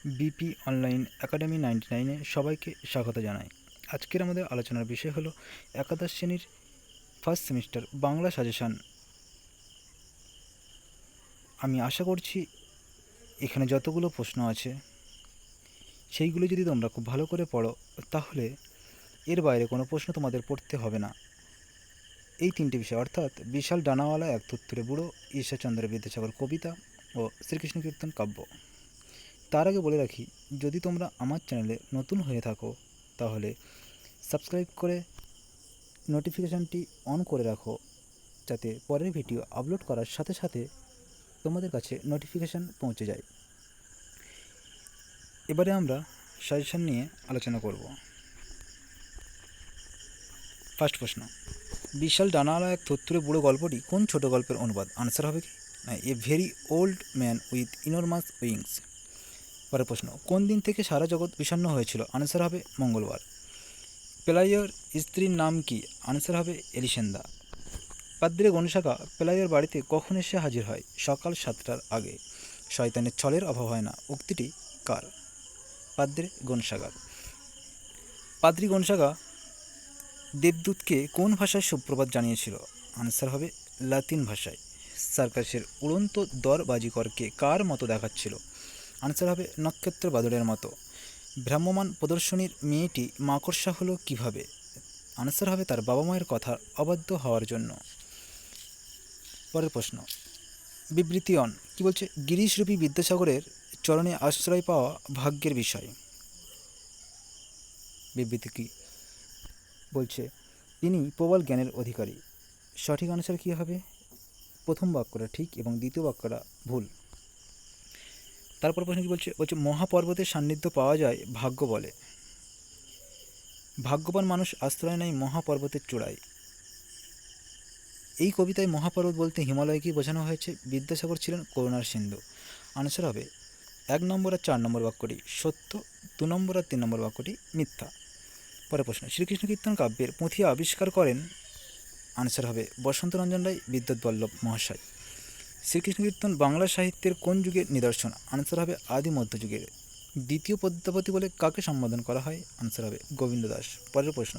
BP online academy 99-এ সবাইকে স্বাগত জানাই। আজকের আমাদের আলোচনার বিষয় হলো একাদশ শ্রেণীর ফার্স্ট সেমিস্টার বাংলা সাজেশান। আমি আশা করছি এখানে যতগুলো প্রশ্ন আছে সেইগুলো যদি তোমরা খুব ভালো করে পড়ো তাহলে এর বাইরে কোনো প্রশ্ন তোমাদের পড়তে হবে না। এই তিনটে বিষয় অর্থাৎ বিশাল ডানাওয়ালা এক থুত্তুরে বুড়ো, ঈশ্বরচন্দ্র বিদ্যাসাগর কবিতা ও শ্রীকৃষ্ণ কীর্তন কাব্য। তার আগে বলে রাখি, যদি তোমরা আমার চ্যানেলে নতুন হয়ে থাকো তাহলে সাবস্ক্রাইব করে নোটিফিকেশানটি অন করে রাখো, যাতে পরের ভিডিও আপলোড করার সাথে সাথে তোমাদের কাছে নোটিফিকেশান পৌঁছে যায়। এবারে আমরা সাজেশান নিয়ে আলোচনা করব। ফার্স্ট প্রশ্ন, বিশাল ডানাওয়ালা এক থুত্তুরে বুড়ো গল্পটি কোন ছোট গল্পের অনুবাদ? আনসার হবে কি না a very old man with ইনরমাস wings. পরের প্রশ্ন, কোন দিন থেকে সারা জগৎ বিষণ্ণ হয়েছিল? আনসার হবে মঙ্গলবার। পেলাইয়ের স্ত্রীর নাম কি? আনসার হবে এলিসেন্দা। পাদ্রী গণশাখা পেলাইয়ের বাড়িতে কখন এসে হাজির হয়? সকাল 7টার আগে। শয়তানের ছলের অভাব হয় না উক্তিটি কার? পাদ্রী গণশাখা। পাদ্রী গণশাখা দেবদূতকে কোন ভাষায় সুপ্রভাত জানিয়েছিল? আনসার হবে লাতিন ভাষায়। সার্কাসের উড়ন্ত দর বাজিকরকে কার মতো দেখাচ্ছিল? আনসার হবে নক্ষত্র বাদলের মতো। ভ্রাম্যমাণ প্রদর্শনীর মেয়েটি মাকড়সা হলো কিভাবে? আনসার হবে তার বাবা মায়ের কথা অবাধ্য হওয়ার জন্য। পরের প্রশ্ন, বিবৃতি অন কী বলছে? গিরিশরূপী বিদ্যাসাগরের চরণে আশ্রয় পাওয়া ভাগ্যের বিষয়। বিবৃতি কী বলছে? তিনি প্রবল জ্ঞানের অধিকারী। সঠিক আনসার কী হবে? প্রথম বাক্যটা ঠিক এবং দ্বিতীয় বাক্যটা ভুল। তারপর প্রশ্ন কী বলছে? বলছে মহাপর্বতের সান্নিধ্য পাওয়া যায় ভাগ্য বলে। ভাগ্যবান মানুষ আশ্রয় নেয় মহাপর্বতের চূড়ায়। এই কবিতায় মহাপর্বত বলতে হিমালয়কেই বোঝানো হয়েছে। বিদ্যাসাগর ছিলেন করুণার সিন্ধু। আনসার হবে 1 নম্বর আর 4 নম্বর বাক্যটি সত্য, 2 নম্বর আর 3 নম্বর বাক্যটি মিথ্যা। পরের প্রশ্ন, শ্রীকৃষ্ণ কীর্তন কাব্যের পুঁথি আবিষ্কার করেন? আনসার হবে বসন্তরঞ্জন রায় বিদ্যুৎ বল্লভ মহাশয়। শ্রীকৃষ্ণ কীর্তন বাংলা সাহিত্যের কোন যুগের নিদর্শন? আনসার হবে আদি মধ্যযুগের। দ্বিতীয় পদ্মাবতী বলে কাকে সম্বোধন করা হয়? আনসার হবে গোবিন্দ দাস। পরের প্রশ্ন,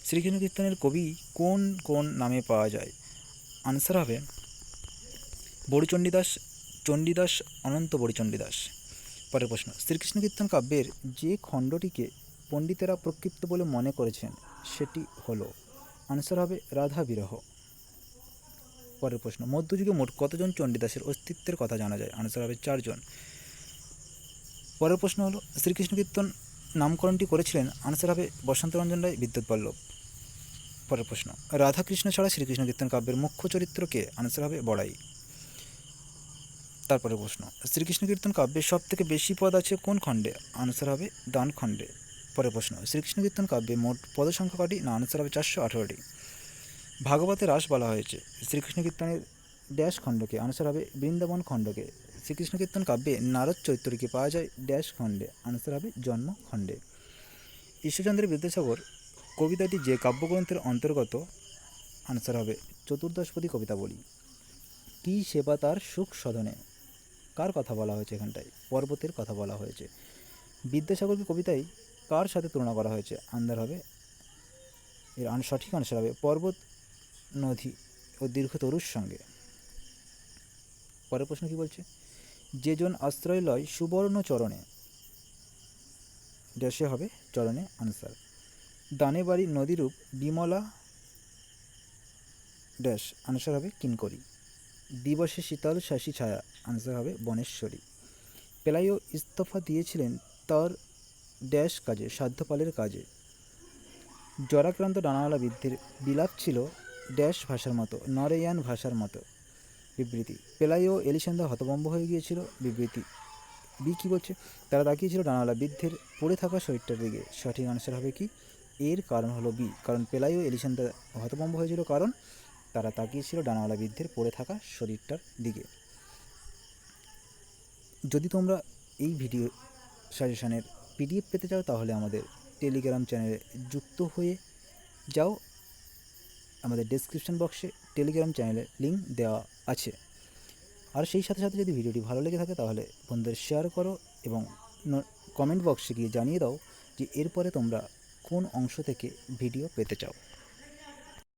শ্রীকৃষ্ণ কীর্তনের কবি কোন কোন নামে পাওয়া যায়? আনসার হবে বড়ুচণ্ডীদাস, চণ্ডীদাস, অনন্ত বড়িচণ্ডীদাস। পরের প্রশ্ন, শ্রীকৃষ্ণ কীর্তন কাব্যের যে খণ্ডটিকে পণ্ডিতেরা প্রক্ষিপ্ত বলে মনে করেছেন সেটি হলো? আনসার হবে রাধা বিরহ। পরের প্রশ্ন, মধ্যযুগে মোট কতজন চণ্ডীদাসের অস্তিত্বের কথা জানা যায়? আনসার হবে 4 জন। পরের প্রশ্ন হলো শ্রীকৃষ্ণ কীর্তন নামকরণটি করেছিলেন? আনসার হবে বসন্তরঞ্জন রায় বিদ্যুৎ বল্লভ। পরের প্রশ্ন, রাধাকৃষ্ণ ছাড়া শ্রীকৃষ্ণ কীর্তন কাব্যের মুখ্য চরিত্র কে? আনসার হবে বড়াই। তারপরে প্রশ্ন, শ্রীকৃষ্ণ কীর্তন কাব্যের সব থেকে বেশি পদ আছে কোন খণ্ডে? আনসার হবে দান খণ্ডে। পরের প্রশ্ন, শ্রীকৃষ্ণ কীর্তন কাব্যে মোট পদ সংখ্যা কটি? না, আনসার হবে 418টি। ভাগবতে রাস বলা হয়েছে শ্রীকৃষ্ণ কীর্তনের ড্যাশ খণ্ডকে? আনসার হবে বৃন্দাবন খণ্ডকে। শ্রীকৃষ্ণ কীর্তন কাব্যে নারদ চরিত্রটিকে পাওয়া যায় ড্যাশ খণ্ডে? আনসার হবে জন্ম খণ্ডে। ঈশ্বরচন্দ্র বিদ্যাসাগর কবিতাটি যে কাব্যগ্রন্থের অন্তর্গত? আনসার হবে চতুর্দশপদী কবিতাবলী। কী সেবা তার সুখ সদনে? কার কথা বলা হয়েছে এখানটায়? পর্বতের কথা বলা হয়েছে। বিদ্যাসাগরকে কবিতায় কার সাথে তুলনা করা হয়েছে? আন্দার হবে এর সঠিক আনসার হবে পর্বত, নদী ও দীর্ঘ তরুর সঙ্গে। পরের প্রশ্ন কী বলছে? যে জন আশ্রয় লয় সুবর্ণ চরণে, ড্যাশে হবে চরণে আনসার। দানে বাড়ি নদীরূপ বিমলা ড্যাশ, আনসার হবে কিঙ্করী। দিবসে শীতল শাসী ছায়া, আনসার হবে বনেশ্বরী। পেলাইও ইস্তফা দিয়েছিলেন তার ড্যাশ কাজে? সাধ্যপালের কাজে। জরাক্রান্ত ডানাওয়ালা বৃদ্ধের বিলাপ ছিল ড্যাশ ভাষার মতো? নরেয়ান ভাষার মতো। বিবৃতি, পেলাইও এলিসেন্দা হতভম্ব হয়ে গিয়েছিল। বিবৃতি বি কী বলছে? তারা তাকিয়েছিল ডানাওয়ালা বৃদ্ধের পড়ে থাকা শরীরটার দিকে। সঠিক আনসার হবে কি? এর কারণ হলো বি, কারণ পেলাইও এলিসেন্দা হতভম্ব হয়েছিল কারণ তারা তাকিয়েছিল ডানাওয়ালা বৃদ্ধের পড়ে থাকা শরীরটার দিকে। যদি তোমরা এই ভিডিও সাজেশনের পিডিএফ পেতে চাও তাহলে আমাদের টেলিগ্রাম চ্যানেলে যুক্ত হয়ে যাও। আমাদের ডেসক্রিপশন বক্সে টেলিগ্রাম চ্যানেলের লিঙ্ক দেওয়া আছে। আর সেই সাথে সাথে যদি ভিডিওটি ভালো লেগে থাকে তাহলে বন্ধুদের শেয়ার করো এবং কমেন্ট বক্সে গিয়ে জানিয়ে দাও যে এরপরে তোমরা কোন অংশ থেকে ভিডিও পেতে চাও।